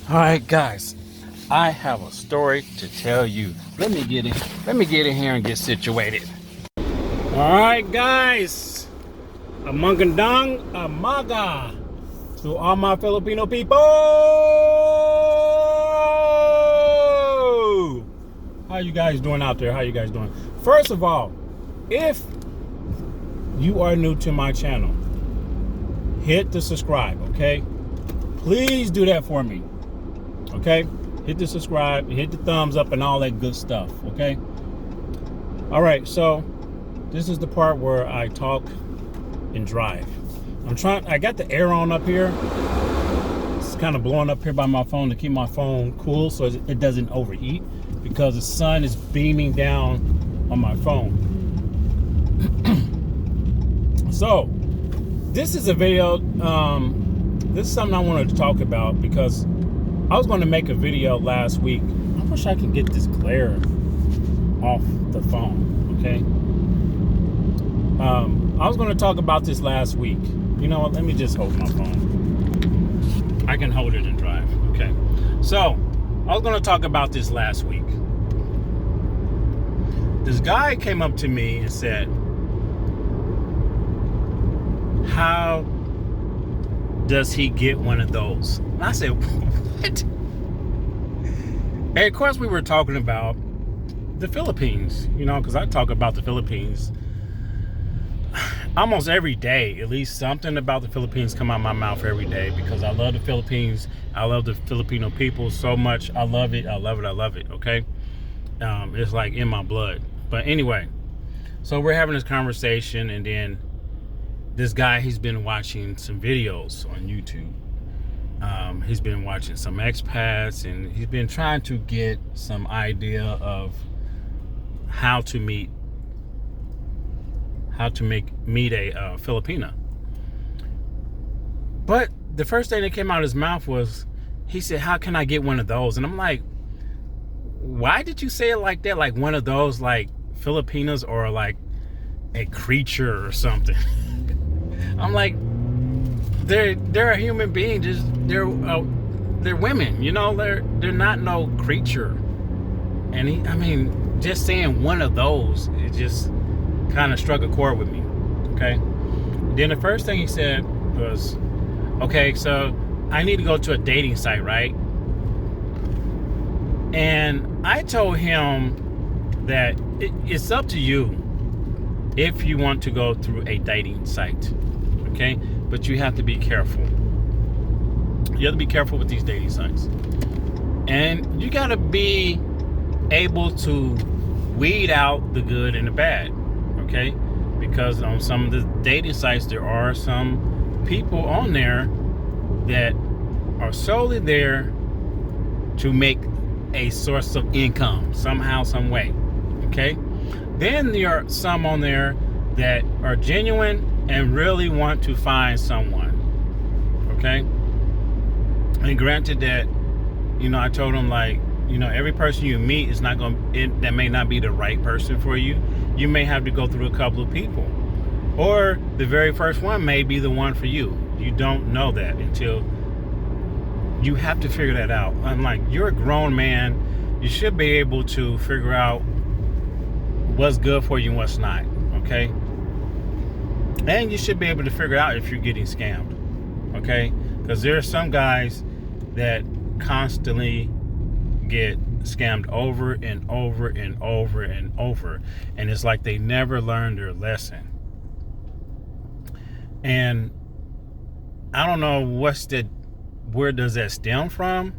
All right, guys, I have a story to tell you. Let me get in. Let me get in here and get situated. All right, guys, amangandang amaga to all my Filipino people. How you guys doing out there? How you guys doing? First of all, if you are new to my channel, hit the subscribe, okay? Please do that for me. Okay, hit the subscribe, hit the thumbs up, and all that good stuff. Okay. All right. So this is the part where I talk and drive. I got the air on up here. It's kind of blowing up here by my phone to keep my phone cool so it doesn't overheat because the sun is beaming down on my phone. So this is a video. This is something I wanted to talk about because I was going to make a video last week. I wish I could get this glare off the phone, okay? I was going to talk about this last week. You know what? Let me just hold my phone. I can hold it and drive, okay? So, I was going to talk about this last week. This guy came up to me and said, how does he get one of those? And I said, what? And of course we were talking about the Philippines, you know, because I talk about the Philippines almost every day. At least something about the Philippines come out of my mouth every day because I love the Philippines. I love the Filipino people so much. I love it. I love it. I love it. Okay. It's like in my blood. But anyway, so we're having this conversation, and then this guy, he's been watching some videos on YouTube. He's been watching some expats, and he's been trying to get some idea of how to meet a Filipina. But the first thing that came out of his mouth was, he said, how can I get one of those? And I'm like, why did you say it like that? Like one of those, like Filipinas, or like a creature or something? I'm like, they're a human being. Just they're women, you know. They're not no creature. And I mean, just saying one of those, it just kind of struck a chord with me. Okay. Then the first thing he said was, okay, so I need to go to a dating site, right? And I told him that it's up to you if you want to go through a dating site. Okay, but you have to be careful. You have to be careful with these dating sites, and you got to be able to weed out the good and the bad. Okay, because on some of the dating sites, there are some people on there that are solely there to make a source of income somehow, some way. Okay, then there are some on there that are genuine and really want to find someone. Okay, and granted that, you know, I told him, like, you know, every person you meet is not that may not be the right person for you. You may have to go through a couple of people, or the very first one may be the one for you. You don't know that until you have to figure that out. I'm like, you're a grown man. You should be able to figure out what's good for you and what's not. Okay. And you should be able to figure out if you're getting scammed. Okay. Because there are some guys that constantly get scammed over and over and over and over. And it's like they never learned their lesson. And I don't know where does that stem from?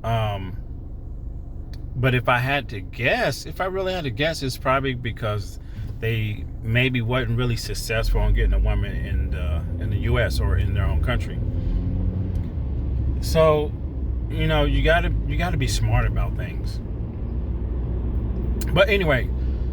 But if I really had to guess, it's probably because they maybe wasn't really successful in getting a woman in the U.S. or in their own country. So, you know, you gotta be smart about things. But anyway,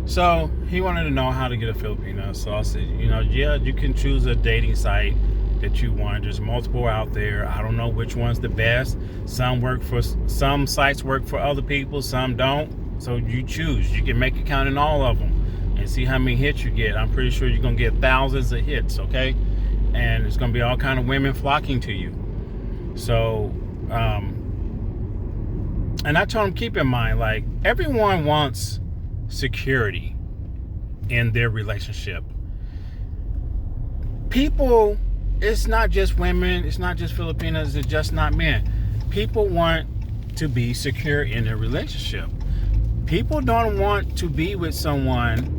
so he wanted to know how to get a Filipina. So I said, you know, yeah, you can choose a dating site that you want. There's multiple out there. I don't know which one's the best. Some sites work for other people, some don't. So you choose. You can make a count in all of them and see how many hits you get. I'm pretty sure you're gonna get thousands of hits, okay? And it's gonna be all kind of women flocking to you. So And I told him, keep in mind, like, everyone wants security in their relationship. People, it's not just women, it's not just Filipinos, it's just not men. People want to be secure in their relationship. People don't want to be with someone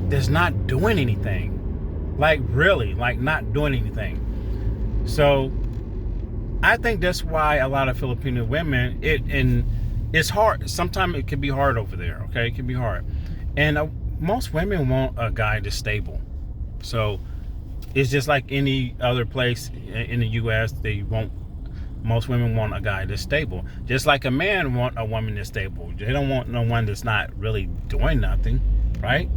that's not doing anything. Like, really, like, not doing anything. So I think that's why a lot of Filipino women, it's hard. Sometimes it can be hard over there, okay? It can be hard. And most women want a guy that's stable. So it's just like any other place in the U.S. Most women want a guy that's stable. Just like a man want a woman that's stable. They don't want no one that's not really doing nothing, right?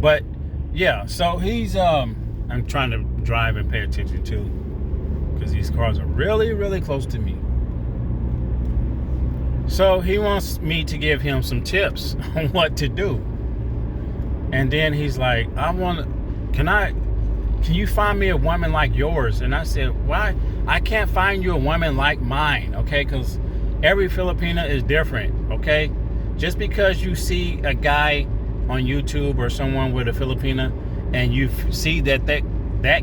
But yeah, so he's I'm trying to drive and pay attention too, because these cars are really, really close to me. So he wants me to give him some tips on what to do. And then he's like, can you find me a woman like yours? And I said, why? I can't find you a woman like mine, okay? Because every Filipina is different, okay? Just because you see a guy on YouTube or someone with a Filipina and you see that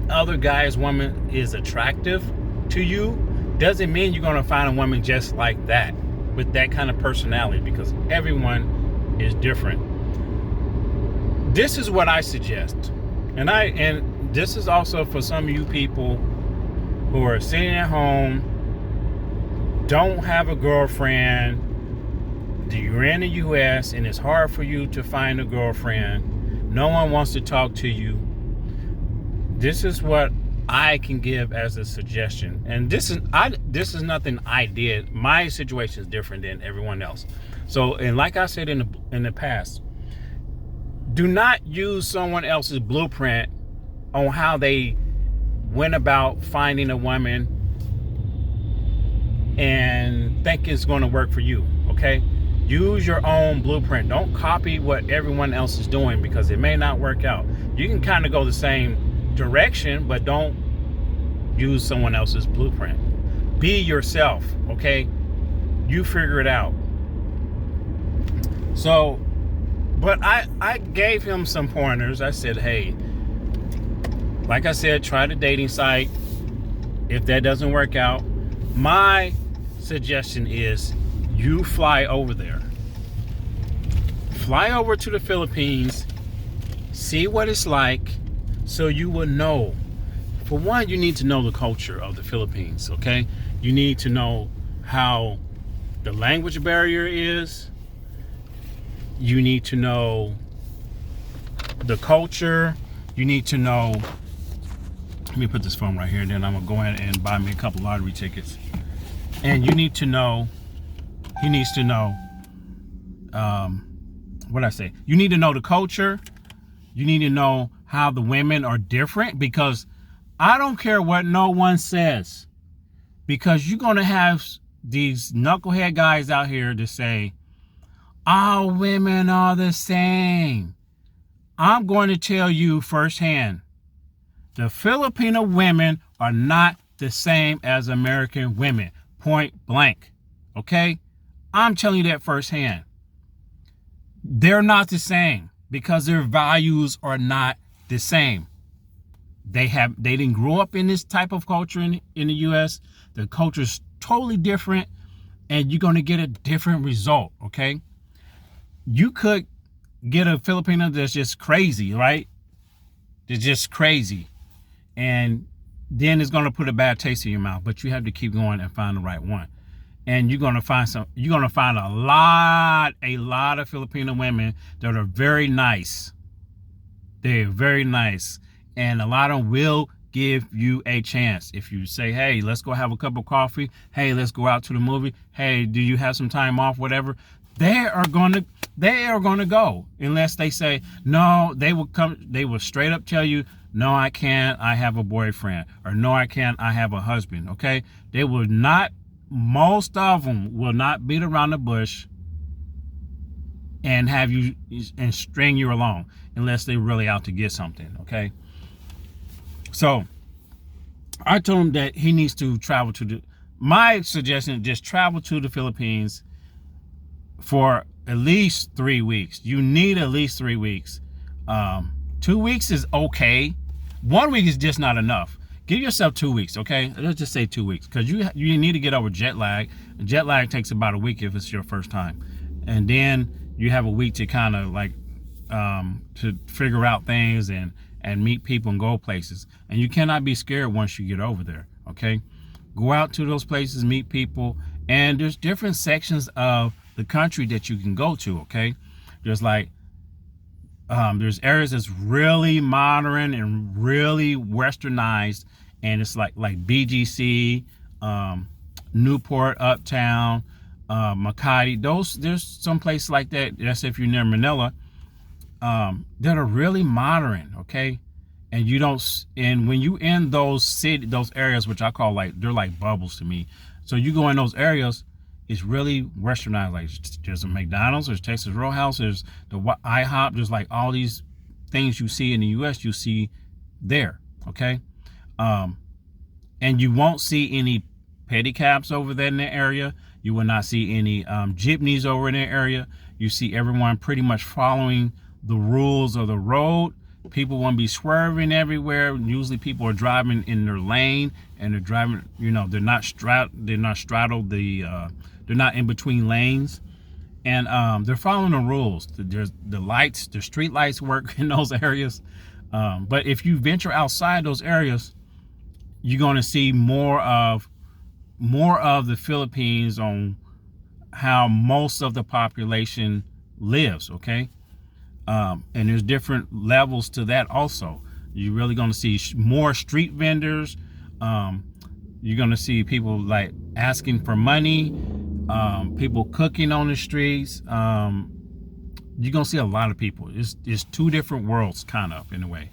other guy's woman is attractive to you, doesn't mean you're going to find a woman just like that, with that kind of personality, because everyone is different. This is what I suggest. And this is also for some of you people who are sitting at home, don't have a girlfriend, you're in the U.S. and it's hard for you to find a girlfriend, no one wants to talk to you. This is what I can give as a suggestion. And this is nothing I did. My situation is different than everyone else. So, and like I said in the past, do not use someone else's blueprint on how they went about finding a woman and think it's going to work for you, okay? Use your own blueprint. Don't copy what everyone else is doing, because it may not work out. You can kind of go the same direction, but don't use someone else's blueprint. Be yourself, okay? You figure it out. So, but I gave him some pointers. I said, hey, like I said, try the dating site. If that doesn't work out, my suggestion is you fly over there. Fly over to the Philippines, see what it's like, so you will know. For one, you need to know the culture of the Philippines, okay? You need to know how the language barrier is. You need to know the culture. You need to know, let me put this phone right here, and then I'm gonna go ahead and buy me a couple lottery tickets. And you need to know, he needs to know, what I say? You need to know the culture. You need to know how the women are different, because I don't care what no one says, because you're going to have these knucklehead guys out here to say, all women are the same. I'm going to tell you firsthand, the Filipino women are not the same as American women, point blank, okay? I'm telling you that firsthand. They're not the same, because their values are not the same. They didn't grow up in this type of culture in the U.S. The culture is totally different, and you're going to get a different result, okay? You could get a Filipino that's just crazy, right? They're just crazy. And then it's going to put a bad taste in your mouth, but you have to keep going and find the right one. And you're going to find a lot of Filipino women that are very nice. They're very nice. And a lot of them will give you a chance. If you say, hey, let's go have a cup of coffee. Hey, let's go out to the movie. Hey, do you have some time off? Whatever. They are going to go, unless they say, no, they will straight up tell you, no, I can't, I have a boyfriend. Or no, I can't, I have a husband. Okay. They will not, most of them will not beat around the bush and have you and string you along, unless they're really out to get something. Okay. So, I told him that he needs to travel to my suggestion, just travel to the Philippines for at least 3 weeks. You need at least 3 weeks. 2 weeks is okay. 1 week is just not enough. Give yourself 2 weeks, okay? Let's just say 2 weeks, because you need to get over jet lag. Jet lag takes about a week if it's your first time, and then you have a week to kind of like to figure out things and meet people and go places. And you cannot be scared once you get over there, okay? Go out to those places, meet people, and there's different sections of the country that you can go to, okay? There's like there's areas that's really modern and really westernized, and it's like BGC, Newport, Uptown, Makati. There's some places like that. That's if you're near Manila, that are really modern, okay? And you don't, and when you in those areas, which I call like, they're like bubbles to me. So you go in those areas, it's really westernized. Like there's a McDonald's, there's Texas Roadhouse, there's the IHOP, there's like all these things you see in the US, you see there, okay? And you won't see any pedicabs over there in the area. You will not see any jeepneys over in the area. You see everyone pretty much following the rules of the road. People won't be swerving everywhere. Usually people are driving in their lane, and they're driving, you know, they're not straddled they're not in between lanes, and they're following the rules. There's the street lights work in those areas. But if you venture outside those areas, you're going to see more of the Philippines on how most of the population lives, okay? And there's different levels to that also. You're really going to see more street vendors. You're going to see people like asking for money, people cooking on the streets. You're going to see a lot of people. It's two different worlds, kind of, in a way.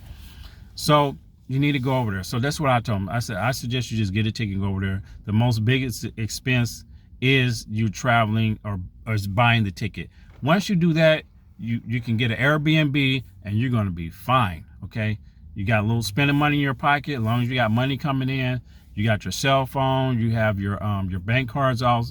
So you need to go over there. So that's what I told him. I said, I suggest you just get a ticket and go over there. The most biggest expense is you traveling or is buying the ticket. Once you do that, you can get an Airbnb and you're going to be fine, okay? You got a little spending money in your pocket. As long as you got money coming in, you got your cell phone, you have your bank cards all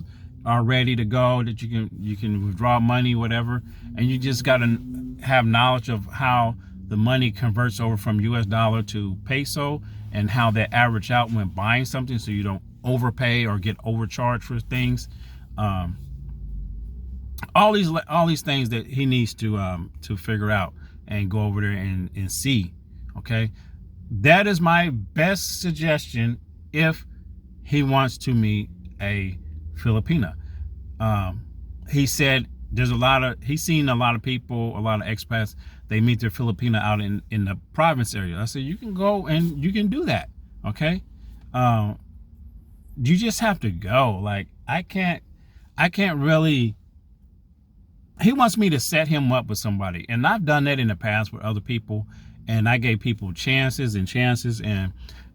ready to go, that you can withdraw money, whatever. And you just got to have knowledge of how the money converts over from US dollar to peso, and how that average out when buying something, so you don't overpay or get overcharged for things. All these things that he needs to figure out and go over there and see, okay? That is my best suggestion if he wants to meet a Filipina. He said he's seen a lot of people, a lot of expats, they meet their Filipina out in the province area. I said, you can go and you can do that, okay? You just have to go. Like, I can't really. He wants me to set him up with somebody, and I've done that in the past with other people, and I gave people chances, and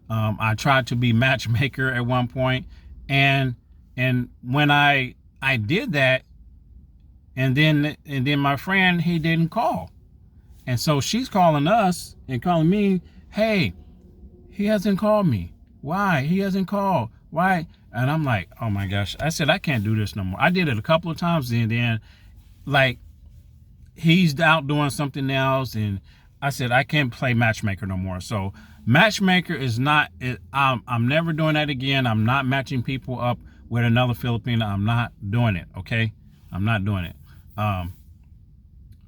I tried to be matchmaker at one point, and when I did that, and then my friend, he didn't call, and so she's calling us and calling me, hey, he hasn't called me. Why? He hasn't called. Why? And I'm like, oh my gosh. I said, I can't do this no more. I did it a couple of times, and then like he's out doing something else, and I said, I can't play matchmaker no more. So matchmaker is not, I'm never doing that again. I'm not matching people up with another Filipino. I'm not doing it, okay? I'm not doing it.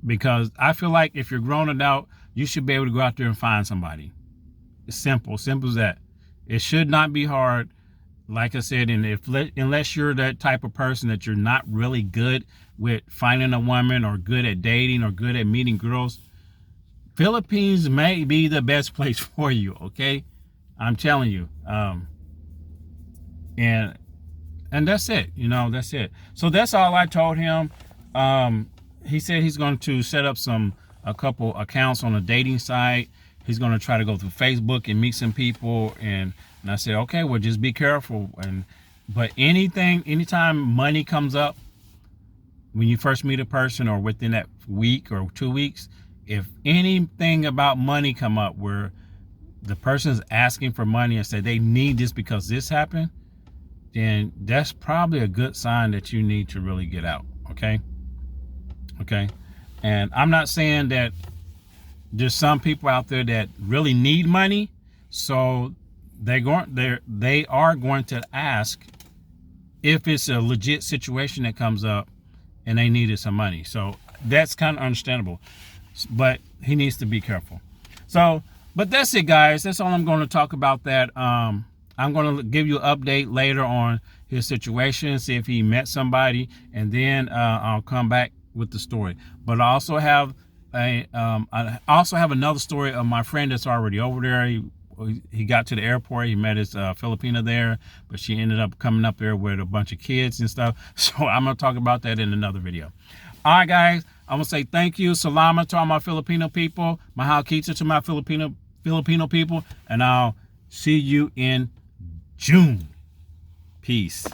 Because I feel like if you're grown adult, you should be able to go out there and find somebody. It's simple as that. It should not be hard. Like I said, and unless you're that type of person that you're not really good with finding a woman, or good at dating, or good at meeting girls, Philippines may be the best place for you, okay? I'm telling you. And that's it, that's it. So that's all I told him. He said he's going to set up a couple accounts on a dating site. He's going to try to go through Facebook and meet some people, and I said, okay, well, just be careful. But anytime money comes up, when you first meet a person, or within that week or 2 weeks, if anything about money come up where the person is asking for money and say they need this because this happened, then that's probably a good sign that you need to really get out. Okay. And I'm not saying that there's some people out there that really need money, so they are going to ask if it's a legit situation that comes up and they needed some money. So that's kind of understandable, but he needs to be careful. So, but that's it, guys. That's all I'm going to talk about that. I'm going to give you an update later on his situation, see if he met somebody, and then I'll come back with the story. But I also have another story of my friend that's already over there. He got to the airport. He met his Filipina there, but she ended up coming up there with a bunch of kids and stuff. So I'm going to talk about that in another video. All right, guys. I'm going to say thank you. Salamat to all my Filipino people. Mahal kita to my Filipino people. And I'll see you in June. Peace.